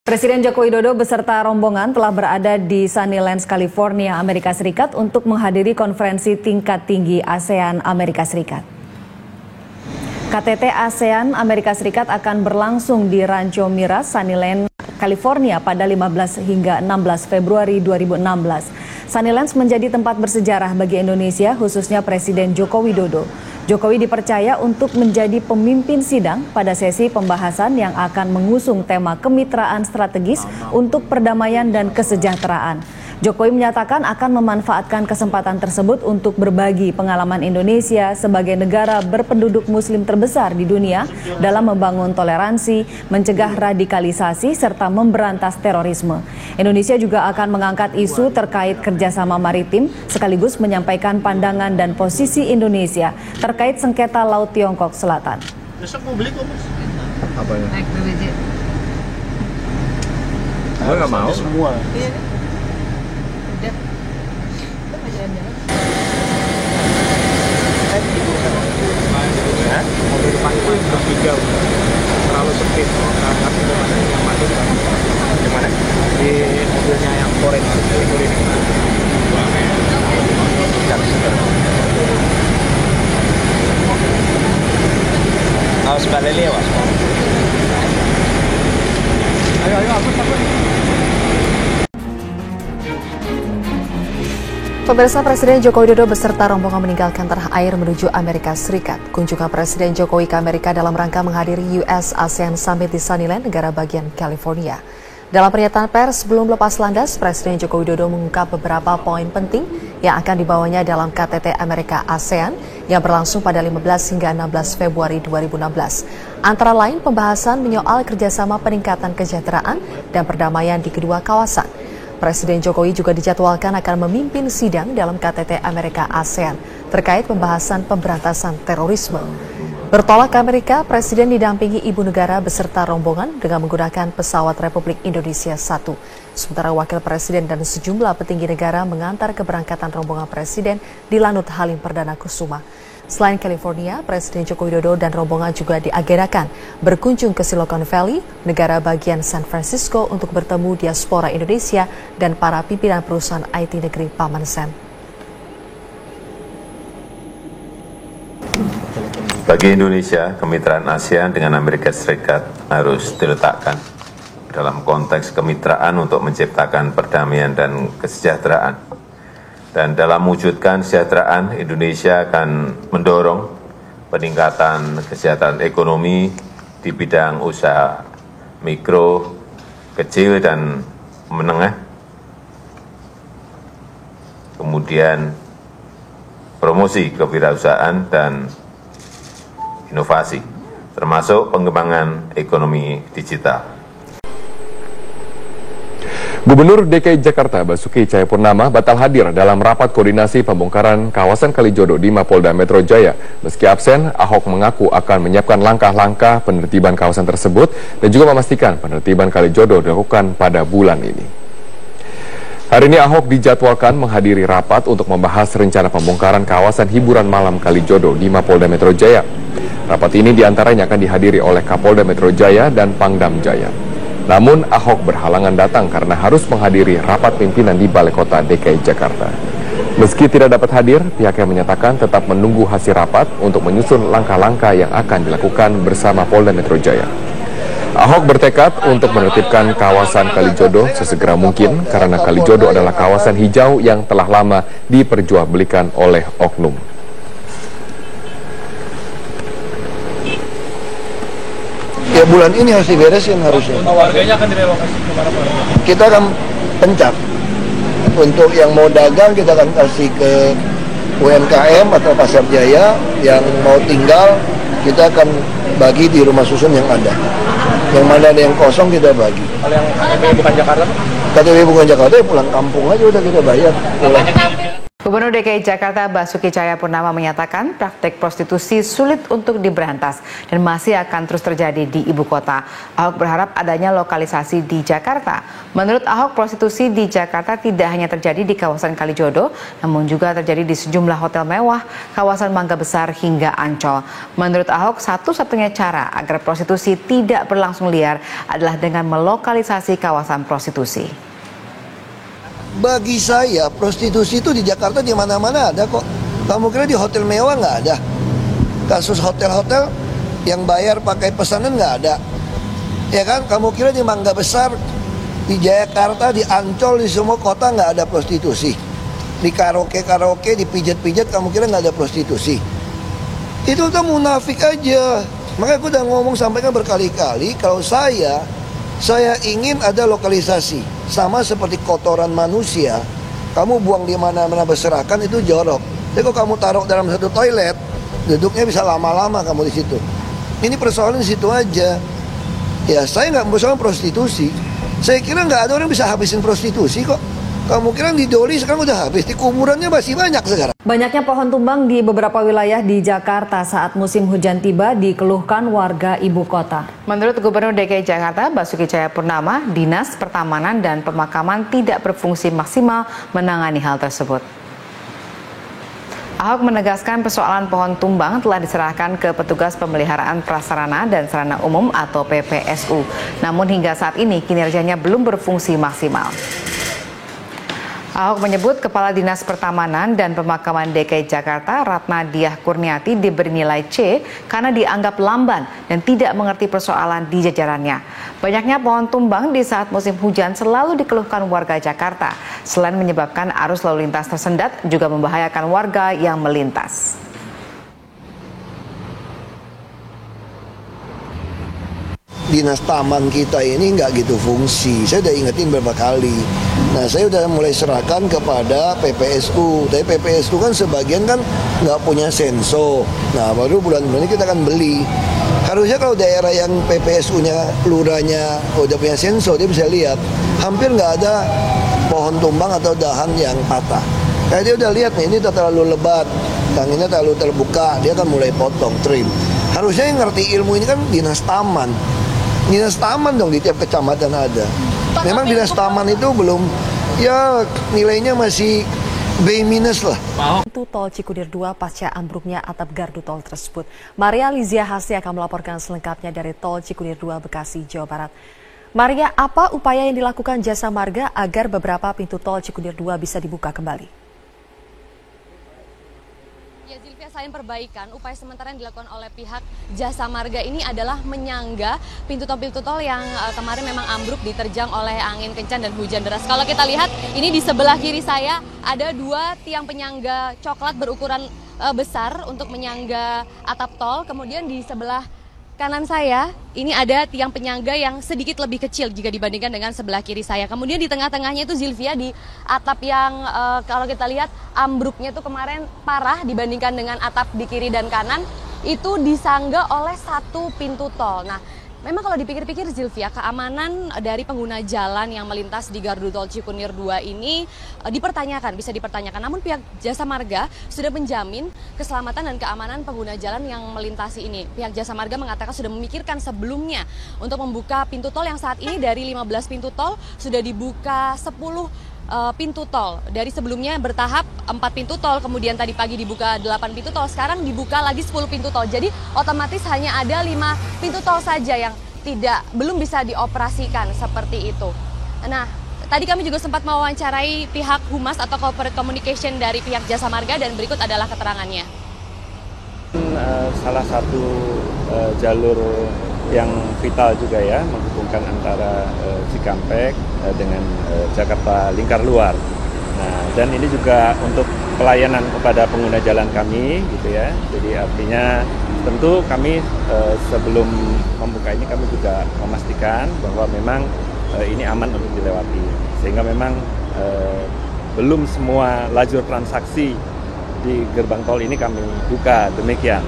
Presiden Joko Widodo beserta rombongan telah berada di Sunnylands, California, Amerika Serikat untuk menghadiri konferensi tingkat tinggi ASEAN Amerika Serikat. KTT ASEAN Amerika Serikat akan berlangsung di Rancho Mirage, Sunnylands, California pada 15 hingga 16 Februari 2016. Sunnylands menjadi tempat bersejarah bagi Indonesia, khususnya Presiden Joko Widodo. Jokowi dipercaya untuk menjadi pemimpin sidang pada sesi pembahasan yang akan mengusung tema kemitraan strategis untuk perdamaian dan kesejahteraan. Jokowi menyatakan akan memanfaatkan kesempatan tersebut untuk berbagi pengalaman Indonesia sebagai negara berpenduduk muslim terbesar di dunia dalam membangun toleransi, mencegah radikalisasi, serta memberantas terorisme. Indonesia juga akan mengangkat isu terkait kerjasama maritim sekaligus menyampaikan pandangan dan posisi Indonesia terkait sengketa Laut Tiongkok Selatan. Besok mau beli kok, Mas. Apa ya? Naik BPJ. Gue nggak mau. Semua. Iya kan? Udah. Kita mau jalan-jalan. Mobil depan itu bertiga, terlalu sempit. Tapi gimana yang masuk gimana? Di mobilnya yang korek ini. Harus balik lewat. Ayo, aku. Pemirsa, Presiden Joko Widodo beserta rombongan meninggalkan tanah air menuju Amerika Serikat. Kunjungan Presiden Jokowi ke Amerika dalam rangka menghadiri US ASEAN Summit di Sunnyland, negara bagian California. Dalam pernyataan pers sebelum lepas landas, Presiden Joko Widodo mengungkap beberapa poin penting yang akan dibawanya dalam KTT Amerika ASEAN yang berlangsung pada 15 hingga 16 Februari 2016. Antara lain pembahasan menyoal kerjasama peningkatan kesejahteraan dan perdamaian di kedua kawasan. Presiden Jokowi juga dijadwalkan akan memimpin sidang dalam KTT Amerika ASEAN terkait pembahasan pemberantasan terorisme. Bertolak ke Amerika, Presiden didampingi Ibu Negara beserta rombongan dengan menggunakan pesawat Republik Indonesia 1. Sementara Wakil Presiden dan sejumlah petinggi negara mengantar keberangkatan rombongan Presiden di Lanut Halim Perdana Kusuma. Selain California, Presiden Joko Widodo dan rombongan juga diagendakan berkunjung ke Silicon Valley, negara bagian San Francisco untuk bertemu diaspora Indonesia dan para pimpinan perusahaan IT negeri Paman Sam. Bagi Indonesia, kemitraan ASEAN dengan Amerika Serikat harus diletakkan dalam konteks kemitraan untuk menciptakan perdamaian dan kesejahteraan. Dan dalam mewujudkan kesejahteraan, Indonesia akan mendorong peningkatan kesejahteraan ekonomi di bidang usaha mikro, kecil, dan menengah. Kemudian promosi kewirausahaan dan inovasi, termasuk pengembangan ekonomi digital. Gubernur DKI Jakarta Basuki Cahayapurnama batal hadir dalam rapat koordinasi pembongkaran kawasan Kalijodo di Mapolda Metro Jaya. Meski absen, Ahok mengaku akan menyiapkan langkah-langkah penertiban kawasan tersebut dan juga memastikan penertiban Kalijodo dilakukan pada bulan ini. Hari ini Ahok dijadwalkan menghadiri rapat untuk membahas rencana pembongkaran kawasan hiburan malam Kalijodo di Mapolda Metro Jaya. Rapat ini diantaranya akan dihadiri oleh Kapolda Metro Jaya dan Pangdam Jaya. Namun Ahok berhalangan datang karena harus menghadiri rapat pimpinan di Balai Kota DKI Jakarta. Meski tidak dapat hadir, pihaknya menyatakan tetap menunggu hasil rapat untuk menyusun langkah-langkah yang akan dilakukan bersama Polda Metro Jaya. Ahok bertekad untuk menertibkan kawasan Kalijodo sesegera mungkin karena Kalijodo adalah kawasan hijau yang telah lama diperjualbelikan oleh oknum. Ya bulan ini harus diberesin harusnya. Warganya akan direlokasi ke mana-mana. Kita akan pencak. Untuk yang mau dagang kita akan kasih ke UMKM atau Pasar Jaya. Yang mau tinggal kita akan bagi di rumah susun yang ada. Yang mana ada yang kosong kita bagi. Kalau yang KTP bukan Jakarta? KTP bukan Jakarta ya pulang kampung aja udah kita bayar. Pulang. Gubernur DKI Jakarta Basuki Cahayapurnama menyatakan praktek prostitusi sulit untuk diberantas dan masih akan terus terjadi di ibu kota. Ahok berharap adanya lokalisasi di Jakarta. Menurut Ahok, prostitusi di Jakarta tidak hanya terjadi di kawasan Kalijodo, namun juga terjadi di sejumlah hotel mewah, kawasan Mangga Besar hingga Ancol. Menurut Ahok, satu-satunya cara agar prostitusi tidak berlangsung liar adalah dengan melokalisasi kawasan prostitusi. Bagi saya, prostitusi itu di Jakarta di mana-mana ada kok. Kamu kira di hotel mewah nggak ada? Kasus hotel-hotel yang bayar pakai pesanan nggak ada? Ya kan? Kamu kira di Mangga Besar, di Jakarta, di Ancol, di semua kota nggak ada prostitusi? Di karaoke, di pijat-pijat, kamu kira nggak ada prostitusi? Itu udah munafik aja. Makanya aku udah ngomong sampaikan berkali-kali, kalau saya ingin ada lokalisasi. Sama seperti kotoran manusia, kamu buang di mana-mana berserakan itu jorok. Tapi kalau kamu taruh dalam satu toilet, duduknya bisa lama-lama kamu di situ. Ini persoalan di situ aja. Ya saya nggak persoalan prostitusi. Saya kira nggak ada orang bisa habisin prostitusi kok. Kamu kira di Doli sekarang udah habis, di kuburannya masih banyak sekarang. Banyaknya pohon tumbang di beberapa wilayah di Jakarta saat musim hujan tiba dikeluhkan warga ibu kota. Menurut Gubernur DKI Jakarta Basuki Cahayapurnama, Dinas Pertamanan dan Pemakaman tidak berfungsi maksimal menangani hal tersebut. Ahok menegaskan persoalan pohon tumbang telah diserahkan ke petugas pemeliharaan prasarana dan sarana umum atau PPSU. Namun hingga saat ini kinerjanya belum berfungsi maksimal. Ahok menyebut Kepala Dinas Pertamanan dan Pemakaman DKI Jakarta Ratna Diah Kurniati diberi nilai C karena dianggap lamban dan tidak mengerti persoalan di jajarannya. Banyaknya pohon tumbang di saat musim hujan selalu dikeluhkan warga Jakarta. Selain menyebabkan arus lalu lintas tersendat, juga membahayakan warga yang melintas. Dinas taman kita ini nggak gitu fungsi. Saya udah ingetin beberapa kali. Nah, saya udah mulai serahkan kepada PPSU. Tapi PPSU kan sebagian kan nggak punya senso. Nah, baru bulan ini kita akan beli. Harusnya kalau daerah yang PPSU-nya, lurahnya udah punya senso, dia bisa lihat. Hampir nggak ada pohon tumbang atau dahan yang patah. Kayak dia udah lihat nih, ini terlalu lebat, tangannya terlalu terbuka, dia kan mulai potong, trim. Harusnya yang ngerti ilmu ini kan dinas taman. Dinas taman dong di tiap kecamatan ada. Memang dinas taman itu belum, ya nilainya masih B- lah. Pintu tol Cikunir 2 pasca ambruknya atap gardu tol tersebut. Maria Lizia Hasri akan melaporkan selengkapnya dari tol Cikunir 2 Bekasi, Jawa Barat. Maria, apa upaya yang dilakukan Jasa Marga agar beberapa pintu tol Cikunir 2 bisa dibuka kembali? Ya, Zilvia, selain perbaikan, upaya sementara yang dilakukan oleh pihak Jasa Marga ini adalah menyangga pintu tol yang kemarin memang ambruk diterjang oleh angin kencang dan hujan deras. Kalau kita lihat, ini di sebelah kiri saya ada dua tiang penyangga coklat berukuran besar untuk menyangga atap tol. Kemudian di sebelah kanan saya, ini ada tiang penyangga yang sedikit lebih kecil jika dibandingkan dengan sebelah kiri saya. Kemudian di tengah-tengahnya itu Zilvia, di atap yang kalau kita lihat ambruknya itu kemarin parah dibandingkan dengan atap di kiri dan kanan, itu disangga oleh satu pintu tol. Nah, memang kalau dipikir-pikir Zilvia, keamanan dari pengguna jalan yang melintas di gardu tol Cikunir 2 ini bisa dipertanyakan. Namun pihak Jasa Marga sudah menjamin keselamatan dan keamanan pengguna jalan yang melintasi ini. Pihak Jasa Marga mengatakan sudah memikirkan sebelumnya untuk membuka pintu tol yang saat ini dari 15 pintu tol sudah dibuka 10 pintu tol. Dari sebelumnya bertahap 4 pintu tol, kemudian tadi pagi dibuka 8 pintu tol, sekarang dibuka lagi 10 pintu tol. Jadi otomatis hanya ada 5 pintu tol saja yang belum bisa dioperasikan seperti itu. Nah, tadi kami juga sempat mewawancarai pihak Humas atau Corporate Communication dari pihak Jasa Marga dan berikut adalah keterangannya. Salah satu jalur yang vital juga ya, menghubungkan antara Cikampek dengan Jakarta Lingkar Luar. Nah, dan ini juga untuk pelayanan kepada pengguna jalan kami gitu ya. Jadi artinya tentu kami sebelum membuka ini kami juga memastikan bahwa memang ini aman untuk dilewati. Sehingga memang belum semua lajur transaksi di gerbang tol ini kami buka, demikian.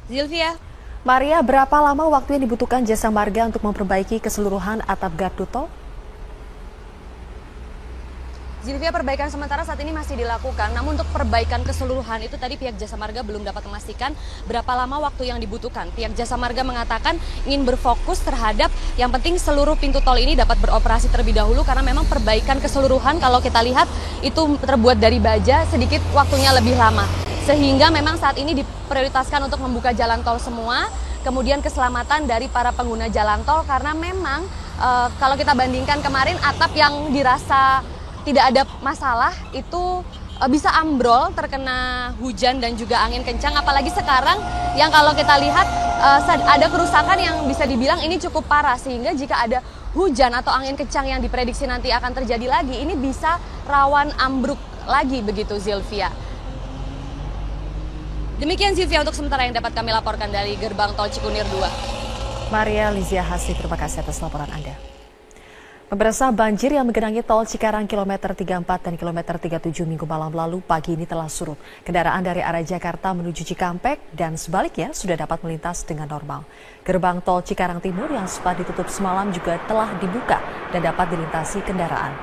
Zilvia. Maria, berapa lama waktu yang dibutuhkan Jasa Marga untuk memperbaiki keseluruhan atap gardu tol? Zilvia, perbaikan sementara saat ini masih dilakukan, namun untuk perbaikan keseluruhan itu tadi pihak Jasa Marga belum dapat memastikan berapa lama waktu yang dibutuhkan. Pihak Jasa Marga mengatakan ingin berfokus terhadap yang penting seluruh pintu tol ini dapat beroperasi terlebih dahulu, karena memang perbaikan keseluruhan kalau kita lihat itu terbuat dari baja, sedikit waktunya lebih lama. Sehingga memang saat ini diprioritaskan untuk membuka jalan tol semua, kemudian keselamatan dari para pengguna jalan tol, karena memang kalau kita bandingkan kemarin atap yang dirasa tidak ada masalah itu bisa ambrol terkena hujan dan juga angin kencang, apalagi sekarang yang kalau kita lihat ada kerusakan yang bisa dibilang ini cukup parah, sehingga jika ada hujan atau angin kencang yang diprediksi nanti akan terjadi lagi, ini bisa rawan ambruk lagi begitu, Zilvia. Demikian Zilvia untuk sementara yang dapat kami laporkan dari gerbang tol Cikunir 2. Maria Lizia Hasih, terima kasih atas laporan Anda. Pemirsa, banjir yang menggenangi tol Cikarang kilometer 34 dan kilometer 37 Minggu malam lalu pagi ini telah surut. Kendaraan dari arah Jakarta menuju Cikampek dan sebaliknya sudah dapat melintas dengan normal. Gerbang tol Cikarang Timur yang sempat ditutup semalam juga telah dibuka dan dapat dilintasi kendaraan.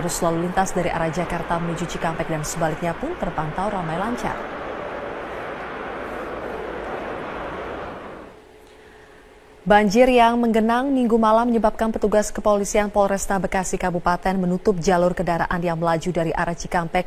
Arus lalu lintas dari arah Jakarta menuju Cikampek dan sebaliknya pun terpantau ramai lancar. Banjir yang menggenang Minggu malam menyebabkan petugas kepolisian Polresta Bekasi Kabupaten menutup jalur kendaraan yang melaju dari arah Cikampek